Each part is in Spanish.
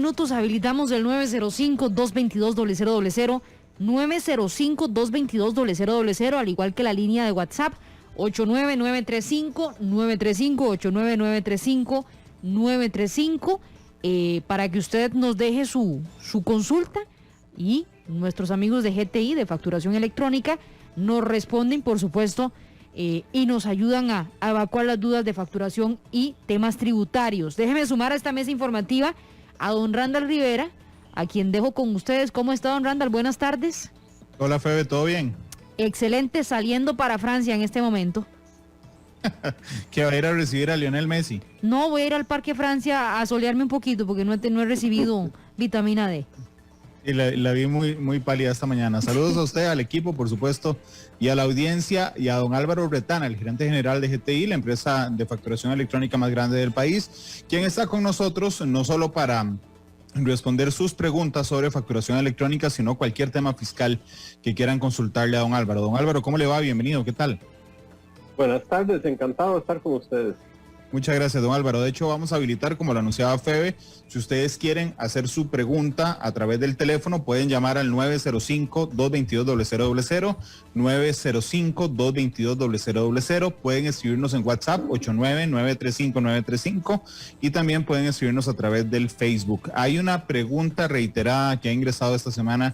minutos habilitamos el 905-222-0000, 905-222-0000, al igual que la línea de WhatsApp, 89935-935, 89935-935, para que usted nos deje su consulta y nuestros amigos de GTI, de Facturación Electrónica, nos responden, por supuesto, y nos ayudan a evacuar las dudas de facturación y temas tributarios. Déjeme sumar a esta mesa informativa a don Randall Rivera, a quien dejo con ustedes. ¿Cómo está, don Randall? Buenas tardes. Hola, Febe, ¿todo bien? Excelente, saliendo para Francia en este momento. ¿Que va a ir a recibir a Lionel Messi? No, voy a ir al Parque Francia a solearme un poquito porque no he recibido vitamina D. Y la vi muy pálida esta mañana. Saludos a usted, al equipo, por supuesto, y a la audiencia, y a don Álvaro Retana, el gerente general de GTI, la empresa de facturación electrónica más grande del país, quien está con nosotros no solo para responder sus preguntas sobre facturación electrónica, sino cualquier tema fiscal que quieran consultarle a don Álvaro. Don Álvaro, ¿cómo le va? Bienvenido, ¿qué tal? Buenas tardes, encantado de estar con ustedes. Muchas gracias, don Álvaro. De hecho, vamos a habilitar, como lo anunciaba Febe, si ustedes quieren hacer su pregunta a través del teléfono, pueden llamar al 905-222-0000, 905-222-0000, pueden escribirnos en WhatsApp, 89-935-935, y también pueden escribirnos a través del Facebook. Hay una pregunta reiterada que ha ingresado esta semana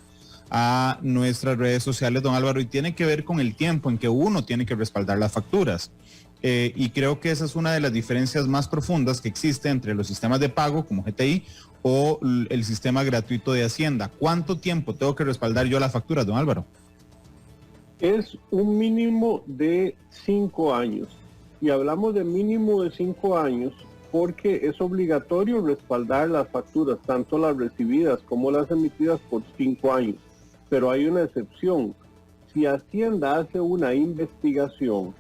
a nuestras redes sociales, don Álvaro, y tiene que ver con el tiempo en que uno tiene que respaldar las facturas. Y creo que esa es una de las diferencias más profundas que existe entre los sistemas de pago como GTI o el sistema gratuito de Hacienda. ¿Cuánto tiempo tengo que respaldar yo las facturas, don Álvaro? Es un mínimo de 5 años. Y hablamos de mínimo de 5 años porque es obligatorio respaldar las facturas, tanto las recibidas como las emitidas, por 5 años. Pero hay una excepción. Si Hacienda hace una investigación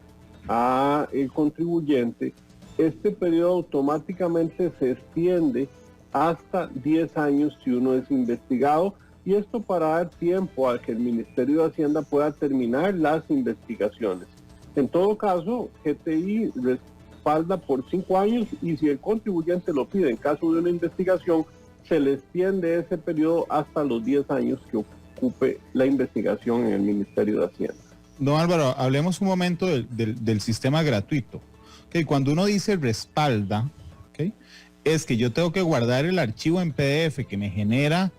a el contribuyente, este periodo automáticamente se extiende hasta 10 años si uno es investigado, y esto para dar tiempo a que el Ministerio de Hacienda pueda terminar las investigaciones. En todo caso, GTI respalda por 5 años, y si el contribuyente lo pide en caso de una investigación, se le extiende ese periodo hasta los 10 años que ocupe la investigación en el Ministerio de Hacienda. Don Álvaro, hablemos un momento del sistema gratuito. Okay, cuando uno dice respalda, okay, es que yo tengo que guardar el archivo en PDF que me genera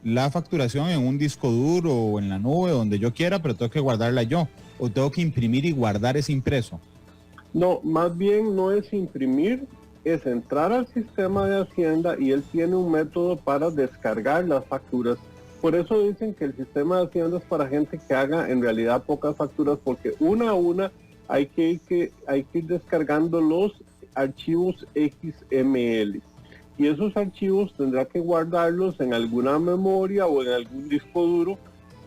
la facturación en un disco duro o en la nube, donde yo quiera, pero tengo que guardarla yo. O tengo que imprimir y guardar ese impreso. No, más bien no es imprimir, es entrar al sistema de Hacienda, y él tiene un método para descargar las facturas. Por eso dicen que el sistema de Hacienda es para gente que haga en realidad pocas facturas, porque una a una hay que ir descargando los archivos XML. Y esos archivos tendrá que guardarlos en alguna memoria o en algún disco duro,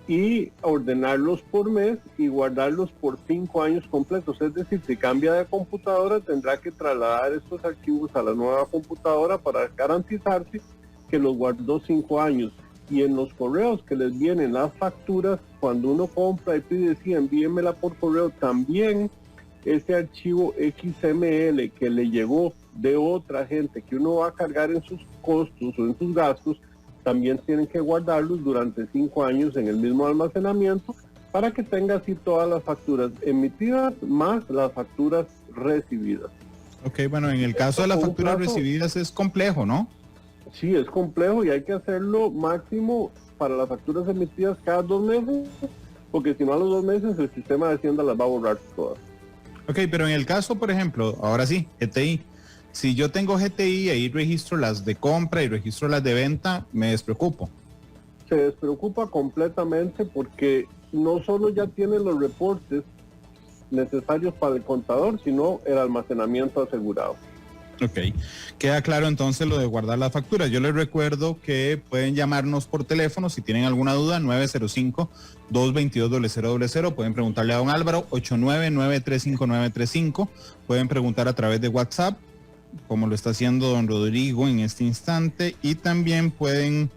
y ordenarlos por mes y guardarlos por 5 años completos. Es decir, si cambia de computadora, tendrá que trasladar estos archivos a la nueva computadora para garantizarse que los guardó 5 años. Y en los correos que les vienen las facturas, cuando uno compra y pide, sí, envíenmela por correo, también ese archivo XML que le llegó de otra gente, que uno va a cargar en sus costos o en sus gastos, también tienen que guardarlos durante 5 años en el mismo almacenamiento, para que tenga así todas las facturas emitidas más las facturas recibidas. Ok, bueno, en el caso de las facturas recibidas es complejo, ¿no? Sí, es complejo, y hay que hacerlo máximo para las facturas emitidas cada 2 meses, porque si no, a los 2 meses el sistema de Hacienda las va a borrar todas. Ok, pero en el caso, por ejemplo, ahora sí, GTI, si yo tengo GTI y ahí registro las de compra y registro las de venta, me despreocupo. Se despreocupa completamente, porque no solo ya tiene los reportes necesarios para el contador, sino el almacenamiento asegurado. Ok, queda claro entonces lo de guardar las facturas. Yo les recuerdo que pueden llamarnos por teléfono si tienen alguna duda, 905-222-0000, pueden preguntarle a don Álvaro, 899-35935, pueden preguntar a través de WhatsApp, como lo está haciendo don Rodrigo en este instante, y también pueden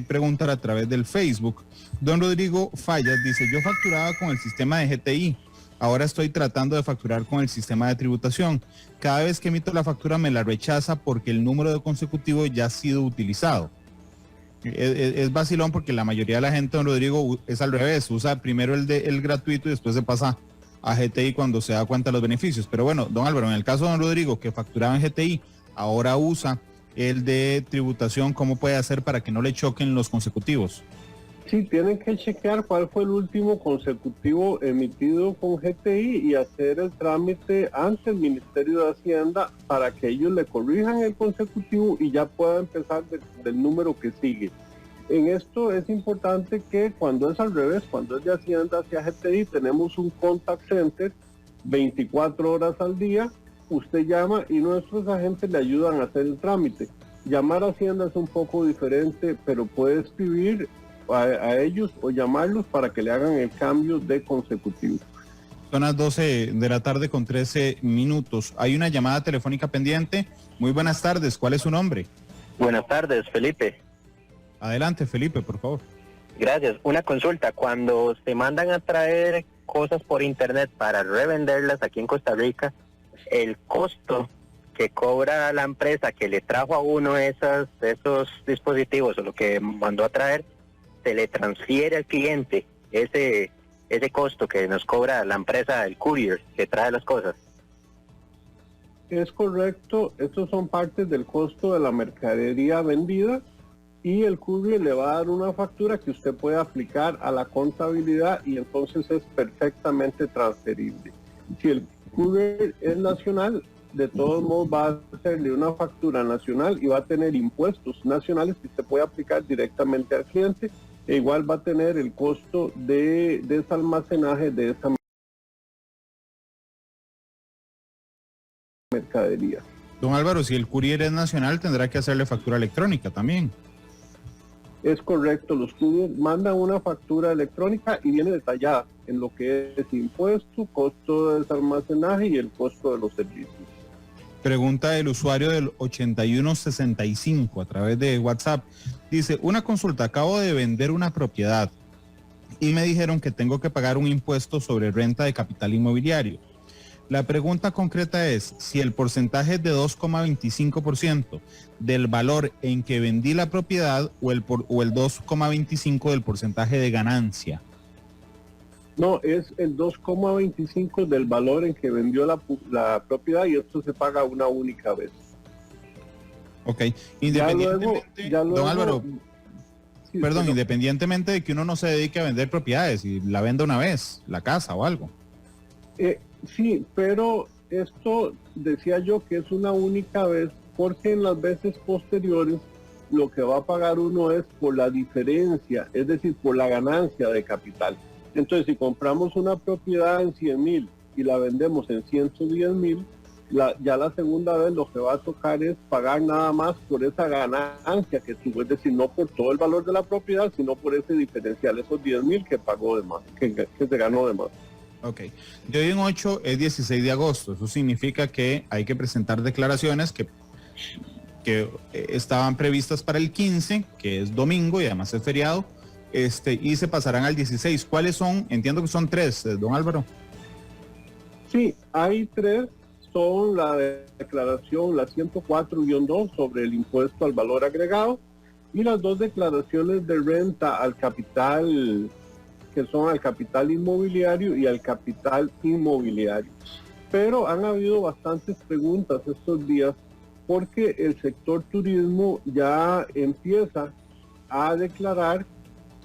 preguntar a través del Facebook. Don Rodrigo Fallas dice, yo facturaba con el sistema de GTI, Ahora estoy tratando de facturar con el sistema de tributación. Cada vez que emito la factura me la rechaza porque el número de consecutivo ya ha sido utilizado. Es vacilón porque la mayoría de la gente, don Rodrigo, es al revés. Usa primero el gratuito y después se pasa a GTI cuando se da cuenta de los beneficios. Pero bueno, don Álvaro, en el caso de don Rodrigo, que facturaba en GTI, ahora usa el de tributación, ¿cómo puede hacer para que no le choquen los consecutivos? Sí, tienen que chequear cuál fue el último consecutivo emitido con GTI y hacer el trámite ante el Ministerio de Hacienda para que ellos le corrijan el consecutivo y ya pueda empezar del número que sigue. En esto es importante que cuando es al revés, cuando es de Hacienda hacia GTI, tenemos un contact center 24 horas al día. Usted llama y nuestros agentes le ayudan a hacer el trámite. Llamar a Hacienda es un poco diferente, pero puede escribir a ellos o llamarlos para que le hagan el cambio de consecutivo. Son las 12 de la tarde con 13 minutos. Hay una llamada telefónica pendiente. Muy buenas tardes. ¿Cuál es su nombre? Buenas tardes, Felipe. Adelante, Felipe, por favor. Gracias. Una consulta. Cuando se mandan a traer cosas por internet para revenderlas aquí en Costa Rica, el costo que cobra la empresa que le trajo a uno esos dispositivos o lo que mandó a traer, se le transfiere al cliente ese costo que nos cobra la empresa, el courier, que trae las cosas. Es correcto, estos son partes del costo de la mercadería vendida y el courier le va a dar una factura que usted puede aplicar a la contabilidad y entonces es perfectamente transferible. Si el courier es nacional, de todos modos va a hacerle una factura nacional y va a tener impuestos nacionales que usted puede aplicar directamente al cliente. E igual va a tener el costo de desalmacenaje de esa mercadería. Don Álvaro, si el courier es nacional, tendrá que hacerle factura electrónica también. Es correcto, los couriers mandan una factura electrónica y viene detallada en lo que es impuesto, costo de desalmacenaje y el costo de los servicios. Pregunta del usuario del 8165 a través de WhatsApp. Dice, una consulta, acabo de vender una propiedad y me dijeron que tengo que pagar un impuesto sobre renta de capital inmobiliario. La pregunta concreta es si el porcentaje es de 2,25% del valor en que vendí la propiedad o el 2,25% del porcentaje de ganancia. No, es el 2,25 del valor en que vendió la propiedad y esto se paga una única vez. Ok, independientemente, don Álvaro, sí, perdón, independientemente de que uno no se dedique a vender propiedades y la venda una vez, la casa o algo. Sí, pero esto decía yo que es una única vez porque en las veces posteriores lo que va a pagar uno es por la diferencia, es decir, por la ganancia de capital. Entonces, si compramos una propiedad en 100,000 y la vendemos en 110,000, ya la segunda vez lo que va a tocar es pagar nada más por esa ganancia que tuvo, es decir, no por todo el valor de la propiedad, sino por ese diferencial, esos 10,000 que pagó de más, que se ganó de más. Ok, de hoy en 8 es 16 de agosto, eso significa que hay que presentar declaraciones que estaban previstas para el 15, que es domingo y además es feriado, y se pasarán al 16. ¿Cuáles son? Entiendo que son 3, don Álvaro. Sí, hay 3, son la declaración, la 104-2 sobre el impuesto al valor agregado y las 2 declaraciones de renta al capital, que son al capital inmobiliario y al capital inmobiliario. Pero han habido bastantes preguntas estos días porque el sector turismo ya empieza a declarar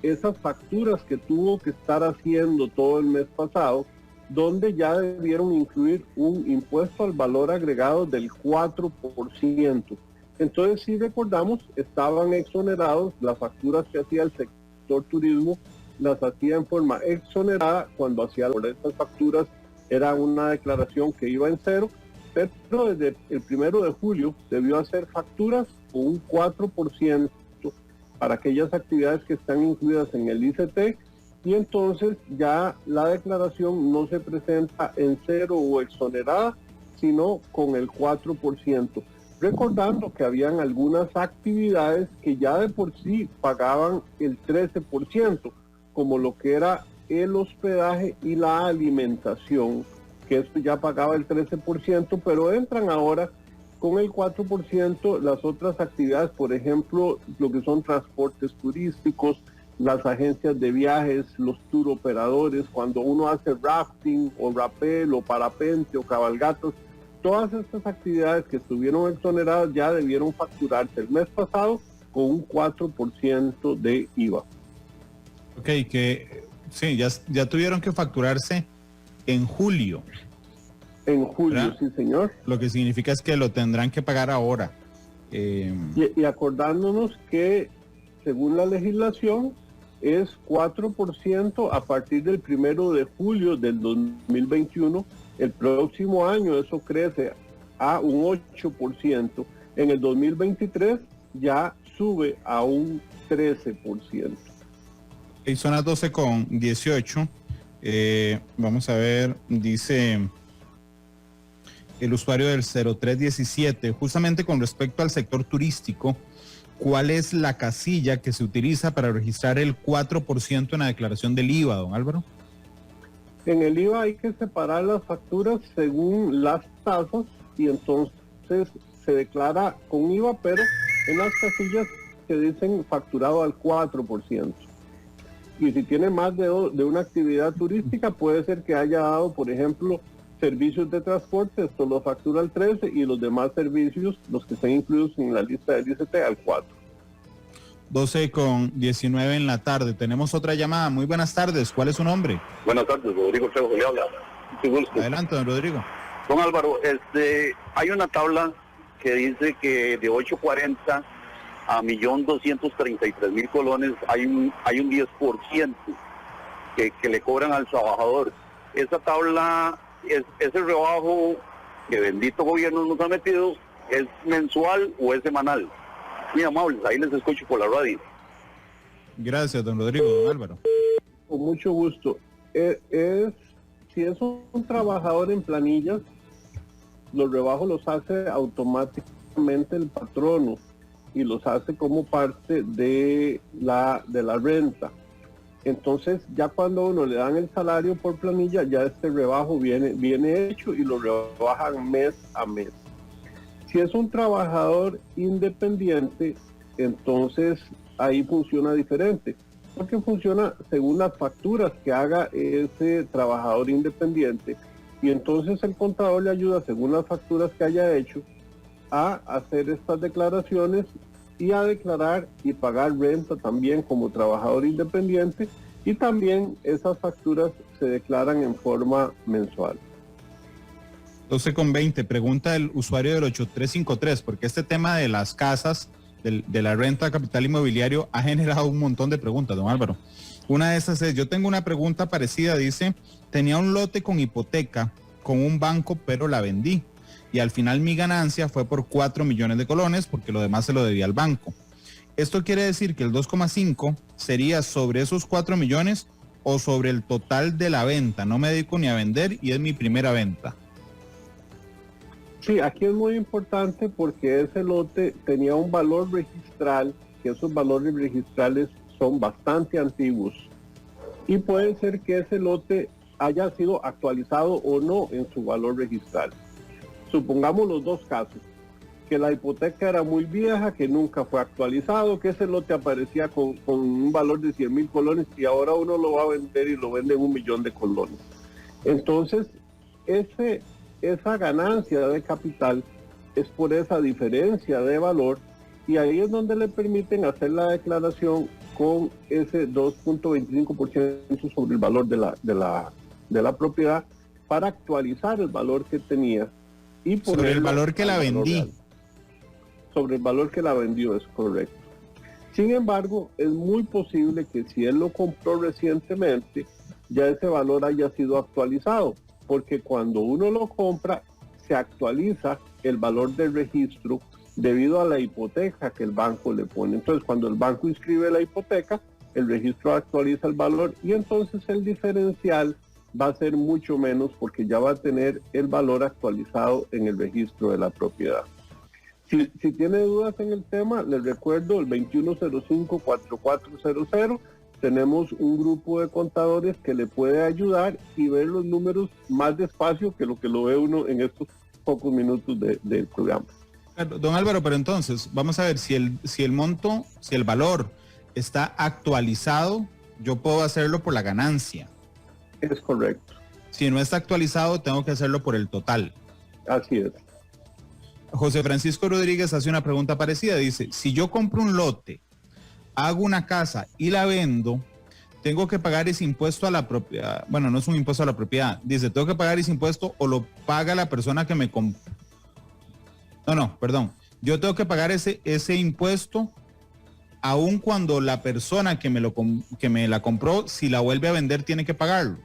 esas facturas que tuvo que estar haciendo todo el mes pasado, donde ya debieron incluir un impuesto al valor agregado del 4%. Entonces, si recordamos, estaban exonerados las facturas que hacía el sector turismo, las hacía en forma exonerada cuando hacía estas facturas, era una declaración que iba en cero, pero desde el 1 de julio debió hacer facturas con un 4% para aquellas actividades que están incluidas en el ICT, y entonces ya la declaración no se presenta en cero o exonerada, sino con el 4%. Recordando que habían algunas actividades que ya de por sí pagaban el 13%, como lo que era el hospedaje y la alimentación, que esto ya pagaba el 13%, pero entran ahora con el 4% las otras actividades, por ejemplo, lo que son transportes turísticos, las agencias de viajes, los tour operadores, cuando uno hace rafting o rappel o parapente o cabalgatas, todas estas actividades que estuvieron exoneradas ya debieron facturarse el mes pasado con un 4% de IVA. Ok, que sí, ya tuvieron que facturarse en julio. En julio, ¿verdad? sí, señor. Lo que significa es que lo tendrán que pagar ahora. Y acordándonos que, según la legislación, es 4% a partir del 1 de julio del 2021. El próximo año eso crece a un 8%. En el 2023 ya sube a un 13%. Y son las 12:18. Vamos a ver, dice el usuario del 0317, justamente con respecto al sector turístico, ¿cuál es la casilla que se utiliza para registrar el 4% en la declaración del IVA, don Álvaro? En el IVA hay que separar las facturas según las tasas y entonces se declara con IVA, pero en las casillas que dicen facturado al 4%. Y si tiene más de una actividad turística, puede ser que haya dado, por ejemplo, servicios de transporte, esto lo factura al 13%, y los demás servicios, los que estén incluidos en la lista del ICT, al 4%. 12:19 en la tarde. Tenemos otra llamada. Muy buenas tardes. ¿Cuál es su nombre? Buenas tardes, Rodrigo Trejo, le habla. Mucho gusto. Adelante, don Rodrigo. Don Álvaro, hay una tabla que dice que de 840 a 1.233.000 colones hay un 10% que le cobran al trabajador. Esa tabla, ese rebajo que bendito gobierno nos ha metido, ¿es mensual o es semanal? Muy amables, ahí les escucho por la radio. Gracias, don Rodrigo. Don Álvaro. Con mucho gusto. Si es un trabajador en planillas, los rebajos los hace automáticamente el patrono y los hace como parte de la renta. Entonces, ya cuando uno le dan el salario por planilla, ya este rebajo viene hecho y lo rebajan mes a mes. Si es un trabajador independiente, entonces ahí funciona diferente, porque funciona según las facturas que haga ese trabajador independiente, y entonces el contador le ayuda, según las facturas que haya hecho, a hacer estas declaraciones y a declarar y pagar renta también como trabajador independiente, y también esas facturas se declaran en forma mensual. 12:20, pregunta el usuario del 8353, porque este tema de las casas, de la renta de capital inmobiliario, ha generado un montón de preguntas, don Álvaro. Una de esas es, yo tengo una pregunta parecida, dice, tenía un lote con hipoteca con un banco, pero la vendí. Y al final mi ganancia fue por 4 millones de colones, porque lo demás se lo debía al banco. ¿Esto quiere decir que el 2,5 sería sobre esos 4 millones o sobre el total de la venta? No me dedico ni a vender y es mi primera venta. Sí, aquí es muy importante porque ese lote tenía un valor registral, que esos valores registrales son bastante antiguos. Y puede ser que ese lote haya sido actualizado o no en su valor registral. Supongamos los dos casos, que la hipoteca era muy vieja, que nunca fue actualizado, que ese lote aparecía con un valor de 100.000 colones y ahora uno lo va a vender y lo vende en 1 millón de colones. Entonces, esa ganancia de capital es por esa diferencia de valor, y ahí es donde le permiten hacer la declaración con ese 2.25% sobre el valor de la propiedad para actualizar el valor que tenía y sobre el valor que la vendí. Sobre el valor que la vendió, es correcto. Sin embargo, es muy posible que si él lo compró recientemente, ya ese valor haya sido actualizado, porque cuando uno lo compra, se actualiza el valor del registro debido a la hipoteca que el banco le pone. Entonces, cuando el banco inscribe la hipoteca, el registro actualiza el valor y entonces el diferencial va a ser mucho menos porque ya va a tener el valor actualizado en el registro de la propiedad. Si tiene dudas en el tema, les recuerdo el 2105-4400 tenemos un grupo de contadores que le puede ayudar y ver los números más despacio que lo ve uno en estos pocos minutos del programa. Don Álvaro, pero entonces, vamos a ver, si el monto, si el valor está actualizado, yo puedo hacerlo por la ganancia. Es correcto. Si no está actualizado, tengo que hacerlo por el total. Así es. José Francisco Rodríguez hace una pregunta parecida. Dice, si yo compro un lote, hago una casa y la vendo, tengo que pagar ese impuesto a la propiedad. Bueno, no es un impuesto a la propiedad. Dice, tengo que pagar ese impuesto o lo paga la persona que me compró. Perdón. Yo tengo que pagar ese impuesto aun cuando la persona que me la compró, si la vuelve a vender, tiene que pagarlo.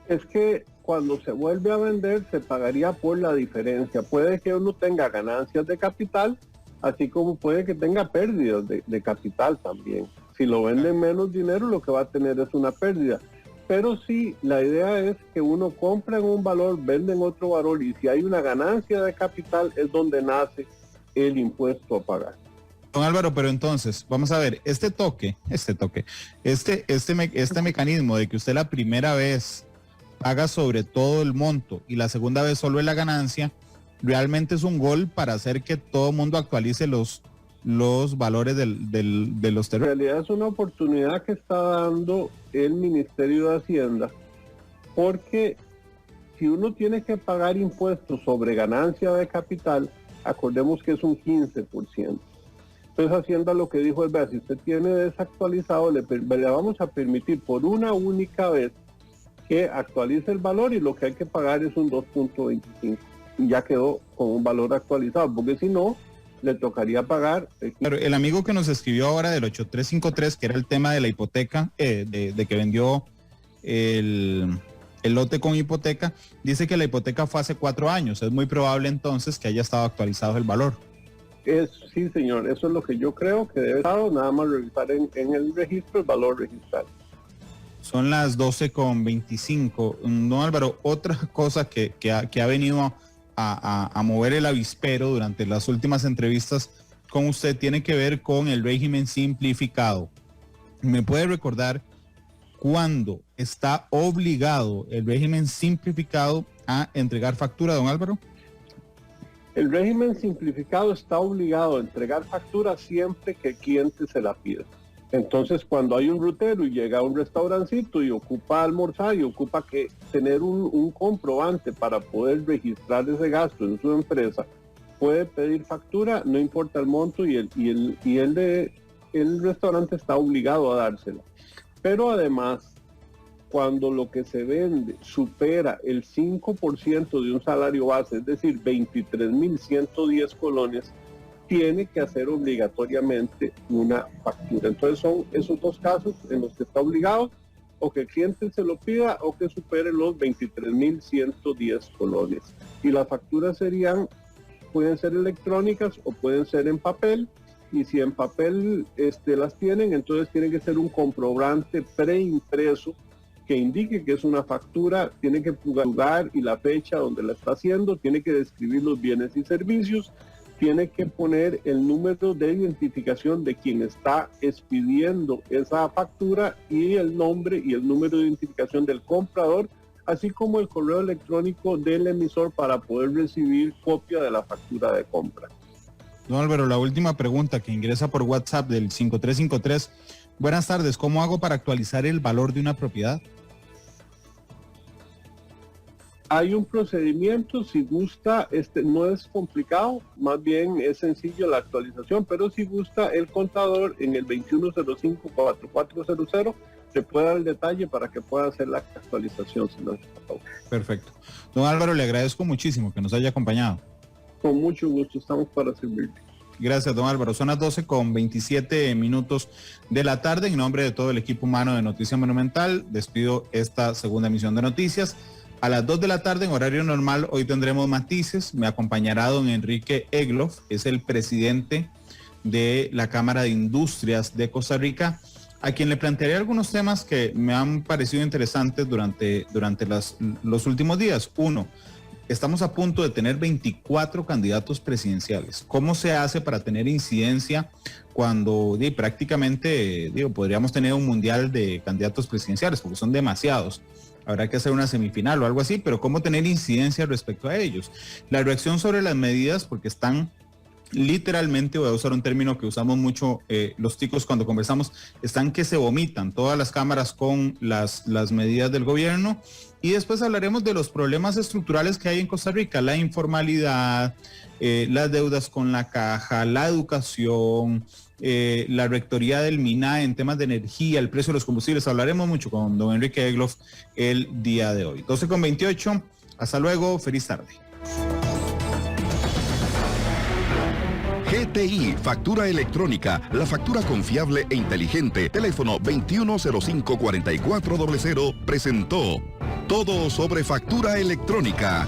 Es que cuando se vuelve a vender se pagaría por la diferencia. Puede que uno tenga ganancias de capital, así como puede que tenga pérdidas de capital también. Si lo venden menos dinero, lo que va a tener es una pérdida. Pero sí, la idea es que uno compra en un valor, vende en otro valor, y si hay una ganancia de capital es donde nace el impuesto a pagar. Don Álvaro, pero entonces, vamos a ver, este mecanismo de que usted la primera vez paga sobre todo el monto y la segunda vez solo es la ganancia, realmente es un gol para hacer que todo el mundo actualice los valores de los terrenos. En realidad es una oportunidad que está dando el Ministerio de Hacienda, porque si uno tiene que pagar impuestos sobre ganancia de capital, acordemos que es un 15%. Entonces Hacienda lo que dijo es, vea, si usted tiene desactualizado, le vamos a permitir por una única vez que actualice el valor y lo que hay que pagar es un 2.25. Y ya quedó con un valor actualizado, porque si no, le tocaría pagar. Pero el amigo que nos escribió ahora del 8353, que era el tema de la hipoteca, de que vendió el lote con hipoteca, dice que la hipoteca fue hace 4 años. Es muy probable entonces que haya estado actualizado el valor. Sí, señor, eso es lo que yo creo que debe estar, nada más revisar en el registro el valor registrado. Son las 12:25. Don Álvaro, otra cosa que ha venido a mover el avispero durante las últimas entrevistas con usted tiene que ver con el régimen simplificado. ¿Me puede recordar cuándo está obligado el régimen simplificado a entregar factura, don Álvaro? El régimen simplificado está obligado a entregar factura siempre que el cliente se la pida. Entonces, cuando hay un rutero y llega a un restaurancito y ocupa almorzar y ocupa tener un comprobante para poder registrar ese gasto en su empresa, puede pedir factura, no importa el monto, y el restaurante está obligado a dársela. Pero además, cuando lo que se vende supera el 5% de un salario base, es decir, 23.110 colones, tiene que hacer obligatoriamente una factura. Entonces son esos dos casos en los que está obligado, o que el cliente se lo pida o que supere los 23.110 colones. Y las facturas pueden ser electrónicas o pueden ser en papel, y si en papel las tienen, entonces tiene que ser un comprobante preimpreso que indique que es una factura, tiene que poner el lugar y la fecha donde la está haciendo, tiene que describir los bienes y servicios, tiene que poner el número de identificación de quien está expidiendo esa factura y el nombre y el número de identificación del comprador, así como el correo electrónico del emisor para poder recibir copia de la factura de compra. Don Álvaro, la última pregunta que ingresa por WhatsApp del 5353. Buenas tardes, ¿cómo hago para actualizar el valor de una propiedad? Hay un procedimiento, si gusta, no es complicado, más bien es sencillo la actualización, pero si gusta el contador en el 2105-4400 le puede dar el detalle para que pueda hacer la actualización. Perfecto. Don Álvaro, le agradezco muchísimo que nos haya acompañado. Con mucho gusto, estamos para servirle. Gracias, don Álvaro. Son las 12:27 de la tarde. En nombre de todo el equipo humano de Noticias Monumental, despido esta segunda emisión de noticias. A las 2 de la tarde, en horario normal, hoy tendremos matices. Me acompañará don Enrique Egloff, es el presidente de la Cámara de Industrias de Costa Rica, a quien le plantearé algunos temas que me han parecido interesantes durante los últimos días. Uno, estamos a punto de tener 24 candidatos presidenciales. ¿Cómo se hace para tener incidencia cuando prácticamente podríamos tener un mundial de candidatos presidenciales? Porque son demasiados. Habrá que hacer una semifinal o algo así, pero ¿cómo tener incidencia respecto a ellos? La reacción sobre las medidas, porque están literalmente, voy a usar un término que usamos mucho los ticos cuando conversamos, están que se vomitan todas las cámaras con las medidas del gobierno. Y después hablaremos de los problemas estructurales que hay en Costa Rica, la informalidad, las deudas con la caja, la educación, la rectoría del MINAE en temas de energía, el precio de los combustibles. Hablaremos mucho con don Enrique Egloff el día de hoy. 12:28, hasta luego, feliz tarde. GTI, factura electrónica, la factura confiable e inteligente. Teléfono 2105-4400 presentó Todo sobre Factura Electrónica.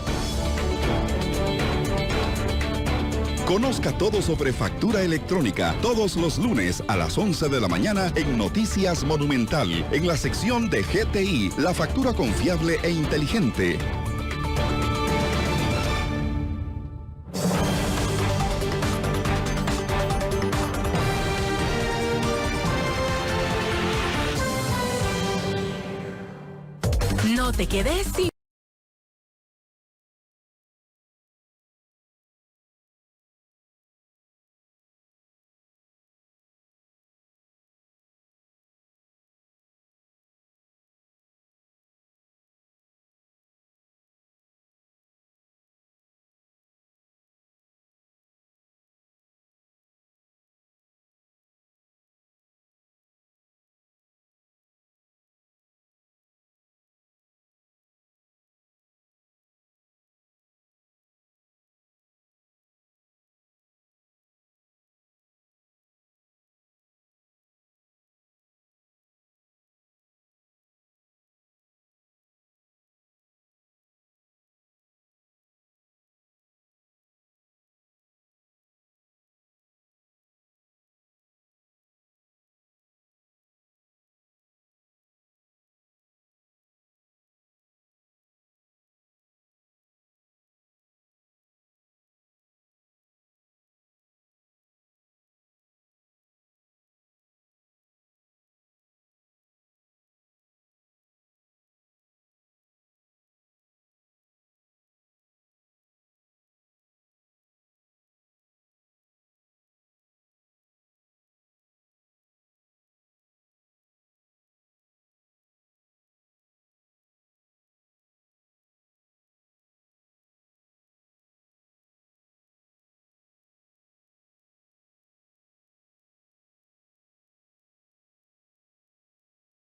Conozca todo sobre factura electrónica todos los lunes a las 11 de la mañana en Noticias Monumental, en la sección de GTI, la factura confiable e inteligente. No te quedes sin